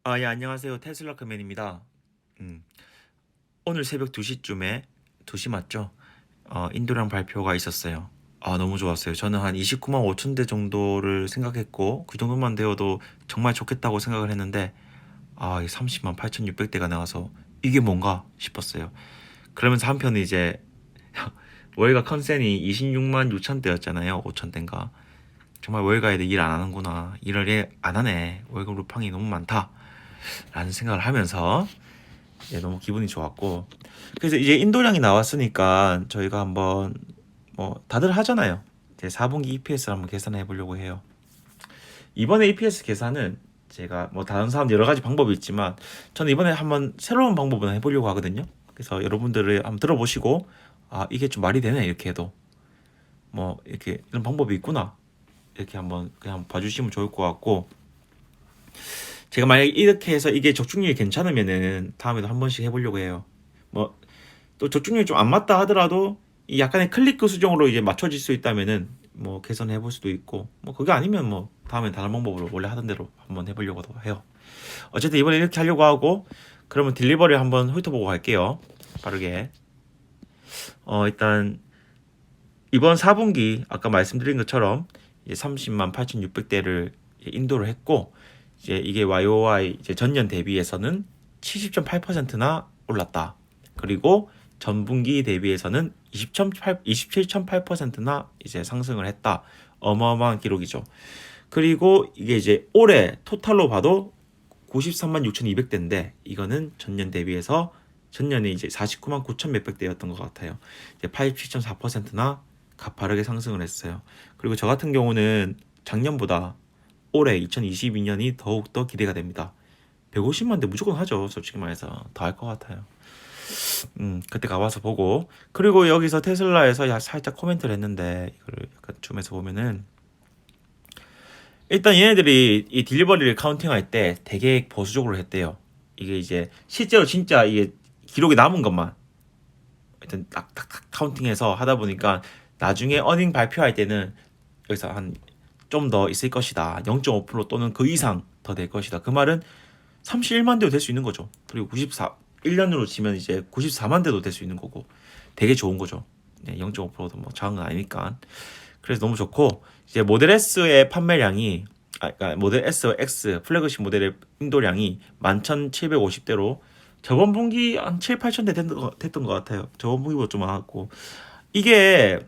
예, 안녕하세요. 테슬라 커맨입니다. 음, 오늘 새벽 2시쯤에, 2시 맞죠? 인도량 발표가 있었어요. 너무 좋았어요. 저는 한 29만 5천 대 정도를 생각했고, 그 정도만 되어도 정말 좋겠다고 생각을 했는데, 30만 8,600대가 나와서 이게 뭔가 싶었어요. 그러면서 한편 이제, 월가 컨센이 26만 6천 대였잖아요. 5천 대인가. 정말 월가 애들 일 안 하는구나. 일을 안 하네. 월급 루팡이 너무 많다. 라는 생각을 하면서, 너무 기분이 좋았고 그래서 이제 인도량이 나왔으니까 저희가 한번 뭐 다들 하잖아요. 이제 4분기 EPS를 한번 계산해 보려고 해요. 이번에 EPS 계산은 제가 뭐 다른 사람 여러 가지 방법이 있지만 저는 이번에 한번 새로운 방법을 해보려고 하거든요. 그래서 여러분들을 한번 들어보시고 이게 좀 말이 되네 이렇게 해도 뭐 이렇게 이런 방법이 있구나 이렇게 한번 그냥 봐주시면 좋을 것 같고 제가 만약에 이렇게 해서 이게 적중률이 괜찮으면은 다음에도 한 번씩 해보려고 해요. 뭐 또 적중률이 좀 안 맞다 하더라도 이 약간의 클릭 수정으로 이제 맞춰질 수 있다면은 뭐 개선해 볼 수도 있고 뭐 그게 아니면 뭐 다음엔 다른 방법으로 원래 하던 대로 한번 해보려고도 해요. 어쨌든 이번에 이렇게 하려고 하고 그러면 딜리버리 한번 훑어보고 갈게요. 빠르게. 일단 이번 4분기 아까 말씀드린 것처럼 이제 30만 8,600대를 인도를 했고 이제 이게 YOY 이제 전년 대비해서는 70.8%나 올랐다. 그리고 전분기 대비해서는 27.8%나 이제 상승을 했다. 어마어마한 기록이죠. 그리고 이게 이제 올해 토탈로 봐도 93만 6,200대인데 이거는 전년 대비해서 전년에 이제 49만 9천 몇백 대였던 것 같아요. 이제 87.4%나 가파르게 상승을 했어요. 그리고 저 같은 경우는 작년보다 올해 2022년이 더욱더 기대가 됩니다. 150만 대 무조건 하죠. 솔직히 말해서 더 할 것 같아요. 그때 가봐서 보고 그리고 여기서 테슬라에서 살짝 코멘트를 했는데 이거를 약간 줌에서 보면은 일단 얘네들이 이 딜리버리를 카운팅할 때 되게 보수적으로 했대요. 이게 이제 실제로 진짜 이게 기록이 남은 것만 일단 딱딱딱 카운팅해서 하다 보니까 나중에 어닝 발표할 때는 여기서 한 좀 더 있을 것이다. 0.5% 또는 그 이상 더 될 것이다. 그 말은 31만 대도 될 수 있는 거죠. 그리고 1년으로 치면 이제 94만 대도 될 수 있는 거고 되게 좋은 거죠. 0.5%도 뭐 작은 건 아니니까. 그래서 너무 좋고 이제 모델 S의 판매량이 그러니까 모델 S, X 플래그십 모델의 인도량이 11,750대로 저번 분기 한 7, 8천 대 됐던 것 같아요. 저번 분기보다 좀 많았고 이게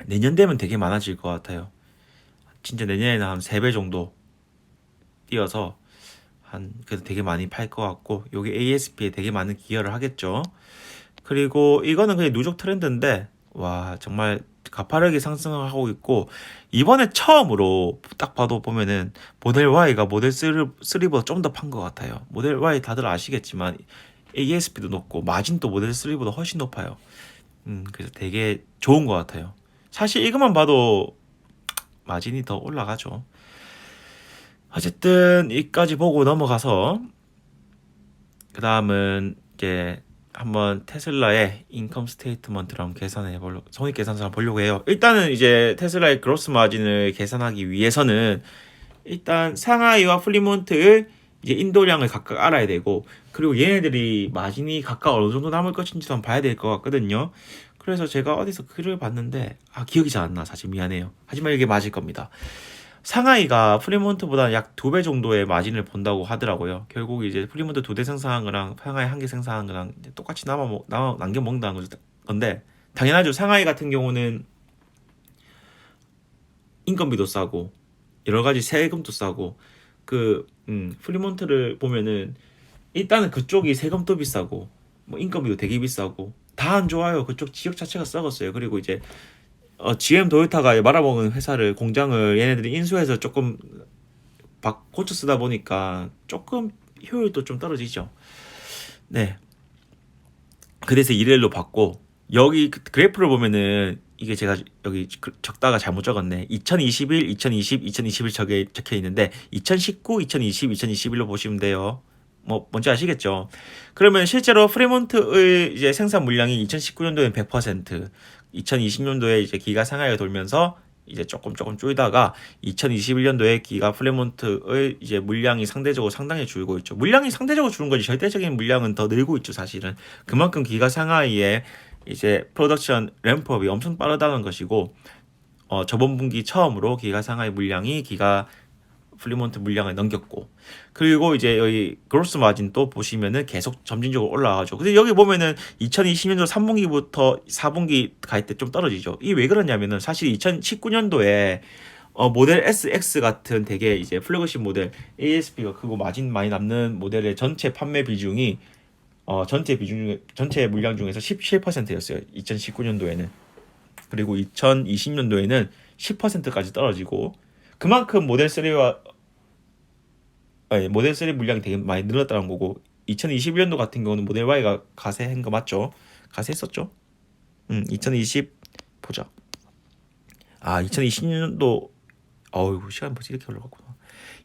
내년 되면 되게 많아질 것 같아요. 진짜 내년에는 한 3배 정도 뛰어서 그래도 되게 많이 팔 것 같고 요게 ASP에 되게 많은 기여를 하겠죠. 그리고 이거는 그냥 누적 트렌드인데 와 정말 가파르게 상승하고 있고 이번에 처음으로 딱 봐도 보면은 모델 Y가 모델 3보다 좀 더 판 것 같아요. 모델 Y 다들 아시겠지만 ASP도 높고 마진도 모델 3보다 훨씬 높아요. 그래서 되게 좋은 것 같아요. 사실 이것만 봐도 마진이 더 올라가죠. 어쨌든 이까지 보고 넘어가서 그 다음은 이제 한번 테슬라의 인컴 스테이트먼트를 한번 계산해 보려고 손익 계산서를 보려고 해요. 일단은 이제 테슬라의 그로스 마진을 계산하기 위해서는 일단 상하이와 플리몬트의 이제 인도량을 각각 알아야 되고 그리고 얘네들이 마진이 각각 어느 정도 남을 것인지도 한번 봐야 될 것 같거든요. 그래서 제가 어디서 글을 봤는데 기억이 잘 안 나. 사실 미안해요. 하지만 이게 맞을 겁니다. 상하이가 프리몬트보다 약 2배 정도의 마진을 본다고 하더라고요. 결국 이제 프리몬트 2대 생산한 거랑 상하이 1개 생산한 거랑 똑같이 남겨 먹는다는 건데 당연하죠. 상하이 같은 경우는 인건비도 싸고 여러 가지 세금도 싸고 프리몬트를 보면은 일단은 그쪽이 세금도 비싸고 뭐 인건비도 되게 비싸고 다 안 좋아요. 그쪽 지역 자체가 썩었어요. 그리고 이제 GM 도요타가 말아먹은 회사를 공장을 얘네들이 인수해서 조금 고쳐 쓰다 보니까 조금 효율도 좀 떨어지죠. 네. 그래서 1일로 받고 여기 그래프를 보면은 이게 제가 여기 적다가 잘못 적었네. 2021, 2020, 2021 적혀 있는데 2019, 2020, 2021로 보시면 돼요. 뭐 뭔지 아시겠죠? 그러면 실제로 프리몬트의 이제 생산 물량이 2019년도엔 100%, 2020년도에 이제 기가 상하이가 돌면서 이제 조금 줄다가 2021년도에 기가 플레몬트의 이제 물량이 상대적으로 상당히 줄고 있죠. 물량이 상대적으로 줄은 거지 절대적인 물량은 더 늘고 있죠, 사실은. 그만큼 기가 상하이의 이제 프로덕션 램프업이 엄청 빠르다는 것이고, 저번 분기 처음으로 기가 상하이 물량이 기가 플리몬트 물량을 넘겼고, 그리고 이제 여기 그로스 마진도 보시면은 계속 점진적으로 올라가죠. 근데 여기 보면은 2020년도 3분기부터 4분기 갈 때 좀 떨어지죠. 이게 왜 그러냐면은 사실 2019년도에 모델 SX 같은 되게 이제 플래그십 모델 ASP가 크고 마진 많이 남는 모델의 전체 판매 비중이 전체 물량 중에서 17%였어요. 2019년도에는. 그리고 2020년도에는 10%까지 떨어지고, 그만큼 모델 3 물량이 되게 많이 늘었다는 거고, 2021년도 같은 경우는 모델 Y가 가세한 거 맞죠? 가세했었죠? 2020 보자. 2020년도 시간 벌써 이렇게 흘러갔구나.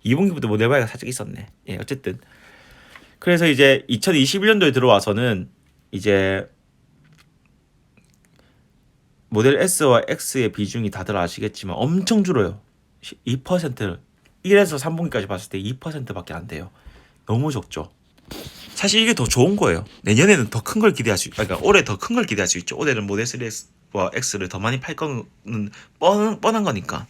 2분기부터 모델 Y가 살짝 있었네. 예, 어쨌든 그래서 이제 2021년도에 들어와서는 이제 모델 S와 X의 비중이 다들 아시겠지만 엄청 줄어요. 2%를 1에서 3분기까지 봤을 때 2%밖에 안 돼요. 너무 적죠. 사실 이게 더 좋은 거예요. 내년에는 더 큰 걸 기대할 수, 그러니까 올해 더 큰 걸 기대할 수 있죠. 올해는 모델 3와 X를 더 많이 팔 거는 뻔한 거니까.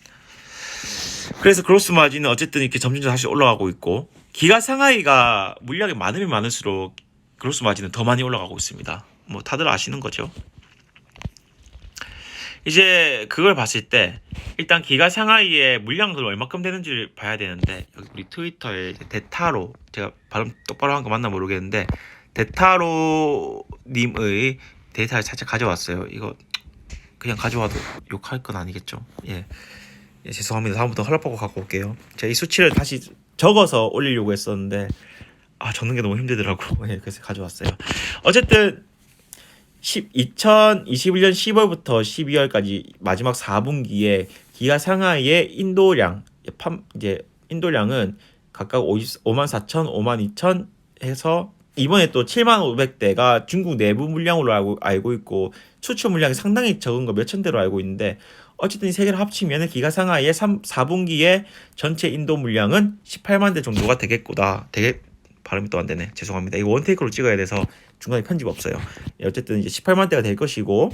그래서 그로스 마진은 어쨌든 이렇게 점진적으로 다시 올라가고 있고, 기가 상하이가 물량이 많으면 많을수록 그로스 마진은 더 많이 올라가고 있습니다. 뭐 다들 아시는 거죠. 이제 그걸 봤을 때 일단 기가 상하이의 물량은 얼마큼 되는지를 봐야 되는데, 여기 우리 트위터에 데타로, 제가 발음 똑바로 한 거 맞나 모르겠는데 데타로 님의 데이터를 살짝 가져왔어요. 이거 그냥 가져와도 욕할 건 아니겠죠. 예, 죄송합니다. 다음부터 허락 받고 갖고 올게요. 제가 이 수치를 다시 적어서 올리려고 했었는데 적는 게 너무 힘들더라고. 예, 그래서 가져왔어요. 어쨌든 2021년 10월부터 12월까지 마지막 4분기에 기가 상하이의 인도량은 각각 54,000, 52,000 해서 이번에 또 7,500대가 중국 내부 물량으로 알고 있고, 수출 물량이 상당히 적은 거 몇천 대로 알고 있는데, 어쨌든 이 세 개를 합치면 기가 상하이의 4분기의 전체 인도 물량은 18만 대 정도가 되겠구나. 되게 발음이 또 안 되네. 죄송합니다. 이거 원테이크로 찍어야 돼서 중간에 편집 없어요. 어쨌든 이제 18만 대가 될 것이고,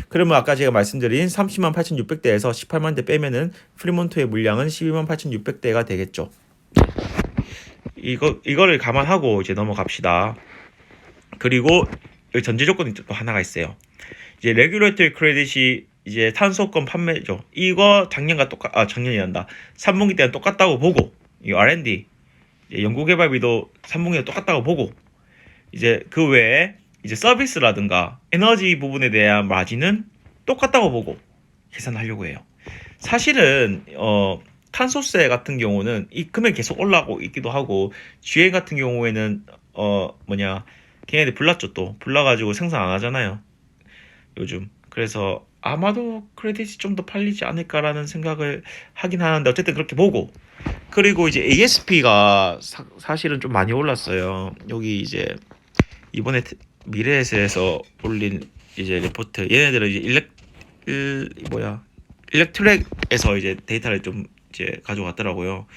그러면 아까 제가 말씀드린 30만 8,600대에서 18만 대 빼면은 프리몬트의 물량은 12만 8,600대가 되겠죠. 이거를 감안하고 이제 넘어갑시다. 그리고 여기 전제 조건이 또 하나가 있어요. 이제 레귤레이터리 크레딧이 이제 탄소권 판매죠. 이거 작년이란다. 3분기 때는 똑같다고 보고, 이 R&D 연구개발비도 3분기에 똑같다고 보고, 이제 그 외에 이제 서비스라든가 에너지 부분에 대한 마진은 똑같다고 보고 계산하려고 해요. 사실은 탄소세 같은 경우는 이 금액이 계속 올라가고 있기도 하고, GM 같은 경우에는 걔네들 불나가지고 생산 안 하잖아요, 요즘. 그래서 아마도 크레딧이 좀 더 팔리지 않을까라는 생각을 하긴 하는데, 어쨌든 그렇게 보고, 그리고 이제 ASP가 사실은 좀 많이 올랐어요. 여기 이제 이번에 미래에셋에서 올린 이제 리포트, 얘네들은 이제 일렉트랙에서 이제 데이터를 좀 이제 가져갔더라고요.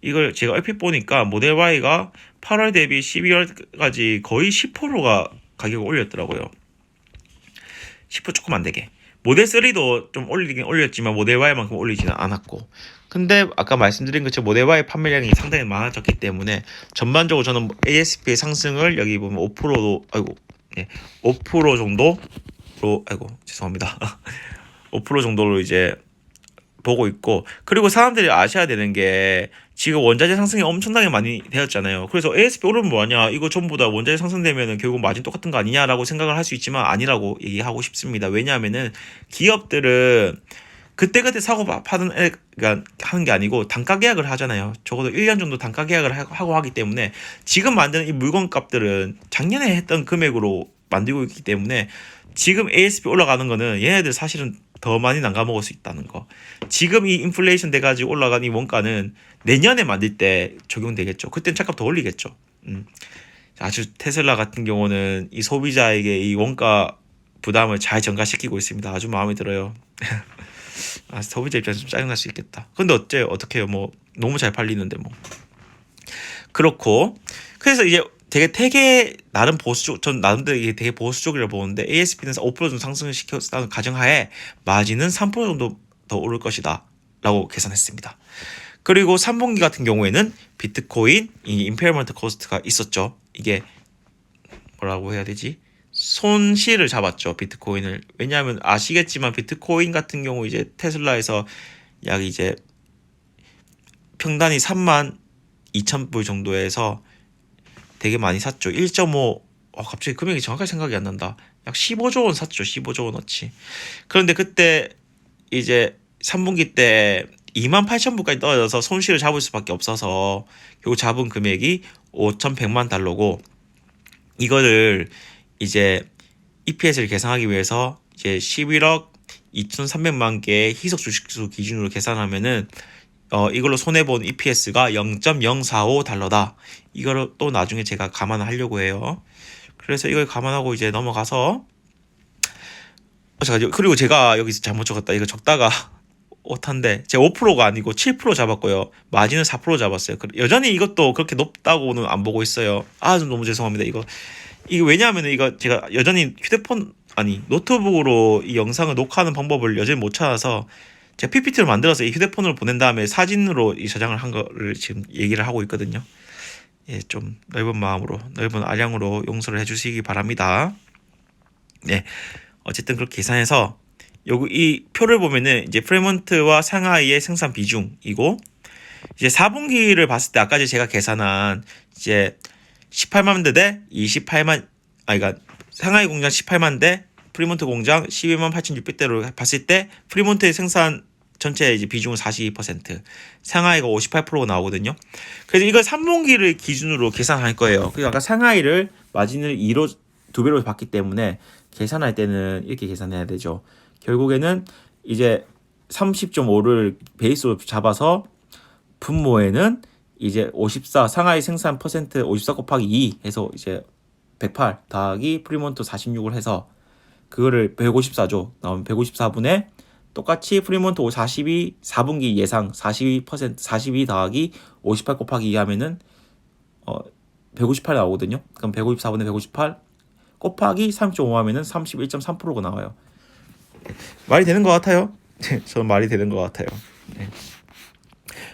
이걸 제가 얼핏 보니까 모델 Y가 8월 대비 12월까지 거의 10%가 가격을 올렸더라고요. 10% 조금 안 되게. 모델 3도 좀 올리긴 올렸지만 모델 Y만큼 올리지는 않았고, 근데 아까 말씀드린 것처럼 모델 Y 판매량이 상당히 많아졌기 때문에 전반적으로 저는 ASP의 상승을 여기 보면 5%도 5% 정도로 죄송합니다. 5% 정도로 이제 보고 있고, 그리고 사람들이 아셔야 되는 게 지금 원자재 상승이 엄청나게 많이 되었잖아요. 그래서 ASP 오르면 뭐하냐, 이거 전부 다 원자재 상승되면은 결국 마진 똑같은 거 아니냐라고 생각을 할 수 있지만 아니라고 얘기하고 싶습니다. 왜냐하면은 기업들은 그때그때 사고 파는 하는 게 아니고 단가 계약을 하잖아요. 적어도 1년 정도 단가 계약을 하고 하기 때문에 지금 만드는 이 물건 값들은 작년에 했던 금액으로 만들고 있기 때문에 지금 ASP 올라가는 거는 얘네들 사실은 더 많이 남겨먹을 수 있다는 거. 지금 이 인플레이션 돼가지고 올라간 이 원가는 내년에 만들 때 적용되겠죠. 그땐 차값 더 올리겠죠. 아주 테슬라 같은 경우는 이 소비자에게 이 원가 부담을 잘 전가시키고 있습니다. 아주 마음에 들어요. 소비자 입장에서 좀 짜증날 수 있겠다. 근데 어떻게요? 뭐 너무 잘 팔리는데 뭐. 그렇고 그래서 이제 되게 나름 보수적, 전 나름대로 이게 되게 보수적이라고 보는데 ASP는 5% 정도 상승을 시켰다는 가정하에 마진은 3% 정도 더 오를 것이다 라고 계산했습니다. 그리고 3분기 같은 경우에는 비트코인 이 임페리먼트 코스트가 있었죠. 이게 뭐라고 해야 되지? 손실을 잡았죠, 비트코인을. 왜냐하면 아시겠지만 비트코인 같은 경우 이제 테슬라에서 약 이제 평단이 32,000불 정도에서 되게 많이 샀죠. 1.5 갑자기 금액이 정확하게 생각이 안 난다. 약 15조 원 샀죠. 15조 원어치. 그런데 그때 이제 3분기 때 28,000불까지 떨어져서 손실을 잡을 수밖에 없어서 결국 잡은 금액이 5,100만 달러고 이거를 이제 EPS를 계산하기 위해서 이제 11억 2,300만 개의 희석 주식수 기준으로 계산하면은 이걸로 손해본 EPS가 0.045 달러다. 이거를 또 나중에 제가 감안하려고 해요. 그래서 이걸 감안하고 이제 넘어가서 그리고 제가 여기서 잘못 적었다. 이거 적다가 오탄데 제가 5%가 아니고 7% 잡았고요. 마진은 4% 잡았어요. 여전히 이것도 그렇게 높다고는 안 보고 있어요. 좀 너무 죄송합니다. 이거 왜냐하면 이거 제가 여전히 노트북으로 이 영상을 녹화하는 방법을 여전히 못 찾아서 제가 PPT를 만들어서 이 휴대폰으로 보낸 다음에 사진으로 이 저장을 한 거를 지금 얘기를 하고 있거든요. 예, 좀 넓은 마음으로, 넓은 아량으로 용서를 해주시기 바랍니다. 네, 어쨌든 그렇게 계산해서 이 표를 보면은 이제 프레몬트와 상하이의 생산 비중이고 이제 4분기를 봤을 때 아까 제가 계산한 이제 18만 대 28만 그러니까 상하이 공장 18만 대 프리몬트 공장 12만 8,600대로 봤을 때 프리몬트의 생산 전체 이제 비중은 42%, 상하이가 58%가 나오거든요. 그래서 이걸 3분기를 기준으로 계산할 거예요. 그래서 아까 상하이를 마진을 2배로 봤기 때문에 계산할 때는 이렇게 계산해야 되죠. 결국에는 이제 30.5를 베이스로 잡아서 분모에는 이제 54 상하이 생산 퍼센트 54 곱하기 2 해서 이제 108 더하기 프리몬트 46을 해서 그거를 154죠. 나오면 154분에 똑같이 프리몬트 42 4분기 예상 42% 42 더하기 58 곱하기 2 하면은 158 나오거든요. 그럼 154분에 158 곱하기 3.5 하면은 31.3%가 나와요. 말이 되는 것 같아요. 저는 말이 되는 것 같아요. 네.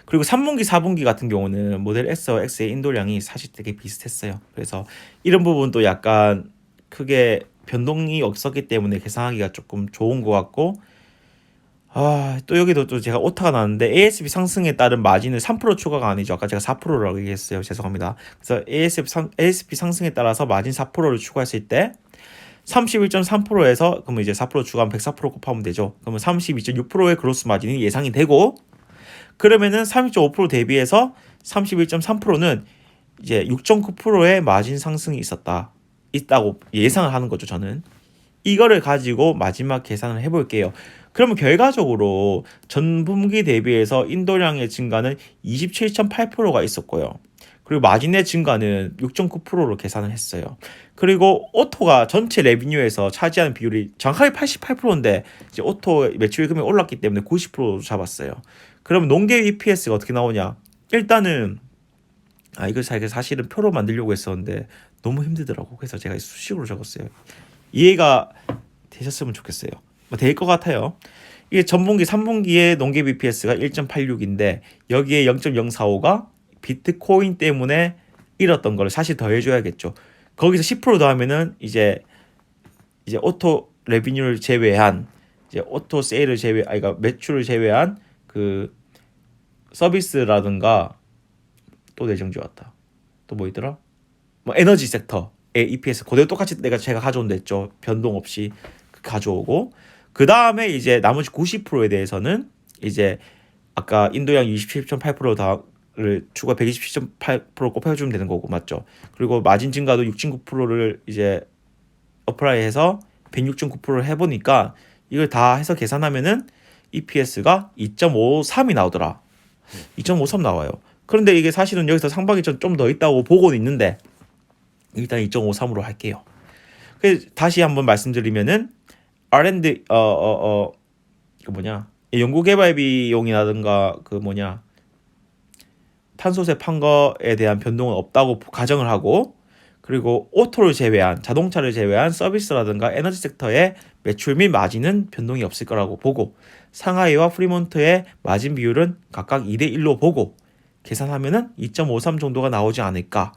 그리고 3분기, 4분기 같은 경우는 모델 S와 X의 인도량이 사실 되게 비슷했어요. 그래서 이런 부분도 약간 크게 변동이 없었기 때문에 계산하기가 조금 좋은 것 같고 또 여기도 또 제가 오타가 나는데 ASP 상승에 따른 마진은 3% 추가가 아니죠. 아까 제가 4%라고 얘기했어요. 죄송합니다. 그래서 ASP 상승에 따라서 마진 4%를 추가했을 때 31.3%에서 그러면 이제 4% 추가하면 104% 곱하면 되죠. 그러면 32.6%의 그로스 마진이 예상이 되고 그러면은 30.5% 대비해서 31.3%는 이제 6.9%의 마진 상승이 있다고 예상을 하는 거죠. 저는 이거를 가지고 마지막 계산을 해볼게요. 그러면 결과적으로 전분기 대비해서 인도량의 증가는 27.8%가 있었고요. 그리고 마진의 증가는 6.9%로 계산을 했어요. 그리고 오토가 전체 레비뉴에서 차지하는 비율이 정확하게 88%인데 이제 오토 매출 금액이 올랐기 때문에 90% 잡았어요. 그러면 농계 EPS가 어떻게 나오냐? 일단은 이걸 사실은 표로 만들려고 했었는데 너무 힘들더라고. 그래서 제가 수식으로 적었어요. 이해가 되셨으면 좋겠어요. 될 것 같아요. 이게 전분기 3분기에 농계 EPS가 1.86인데 여기에 0.045가 비트코인 때문에 잃었던 걸 사실 더해줘야겠죠. 거기서 10% 더하면은 이제 오토 레비뉴를 제외한 이제 오토 세일을 그러니까 매출을 제외한 그 서비스라든가 또 내정지 왔다. 또 뭐 있더라? 뭐 에너지 섹터의 EPS 그대로 똑같이 제가 가져온다 했죠. 변동 없이 가져오고 그 다음에 이제 나머지 90%에 대해서는 이제 아까 인도양 27.8%를 추가 127.8% 곱해주면 되는 거고 맞죠? 그리고 마진 증가도 6.9%를 이제 어플라이해서 106.9%를 해보니까 이걸 다 해서 계산하면은 EPS가 2.53이 나오더라. 2.53 나와요. 그런데 이게 사실은 여기서 상반기 좀 더 있다고 보고는 있는데 일단 2.53으로 할게요. 그래서 다시 한번 말씀드리면은 R&D 그 뭐냐 연구개발 비용이라든가 그 뭐냐 탄소세 판 거에 대한 변동은 없다고 가정을 하고, 그리고 오토를 제외한 자동차를 제외한 서비스라든가 에너지 섹터의 매출 및 마진은 변동이 없을 거라고 보고, 상하이와 프리몬트의 마진 비율은 각각 2대 1로 보고 계산하면은 2.53 정도가 나오지 않을까.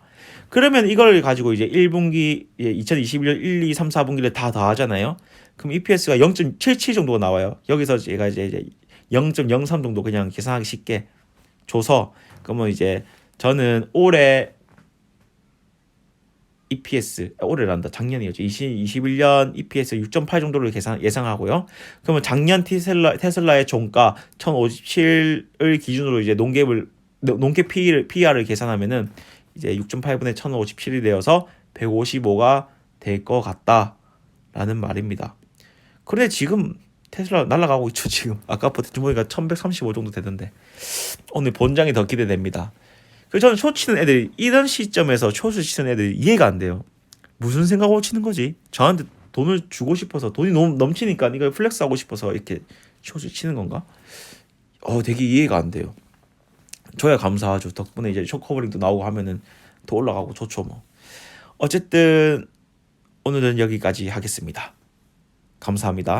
그러면 이걸 가지고 이제 1분기 2021년 1, 2, 3, 4분기를 다 더하잖아요. 그럼 EPS가 0.77 정도가 나와요. 여기서 제가 이제 0.03 정도 그냥 계산하기 쉽게 줘서, 그러면 이제 저는 올해 EPS 올해란다 작년이었죠. 2021년 EPS 6.8 정도를 예상하고요. 그러면 작년 테슬라의 종가 1057을 기준으로 이제 농갭 PER을 계산하면은 이제 6.8분의 1057이 되어서 155가 될 것 같다라는 말입니다. 그런데 지금 테슬라 날아가고 있죠. 지금 아까부터 보니까 1135 정도 되던데 오늘 본장이 더 기대됩니다. 그 저는 초 치는 애들이 이런 시점에서 초수 치는 애들이 이해가 안 돼요. 무슨 생각으로 치는 거지? 저한테 돈을 주고 싶어서, 돈이 너무 넘치니까 이걸 플렉스하고 싶어서 이렇게 초수 치는 건가? 되게 이해가 안 돼요. 저야 감사하죠. 덕분에 이제 쇼커버링도 나오고 하면은 더 올라가고 좋죠 뭐. 어쨌든 오늘은 여기까지 하겠습니다. 감사합니다.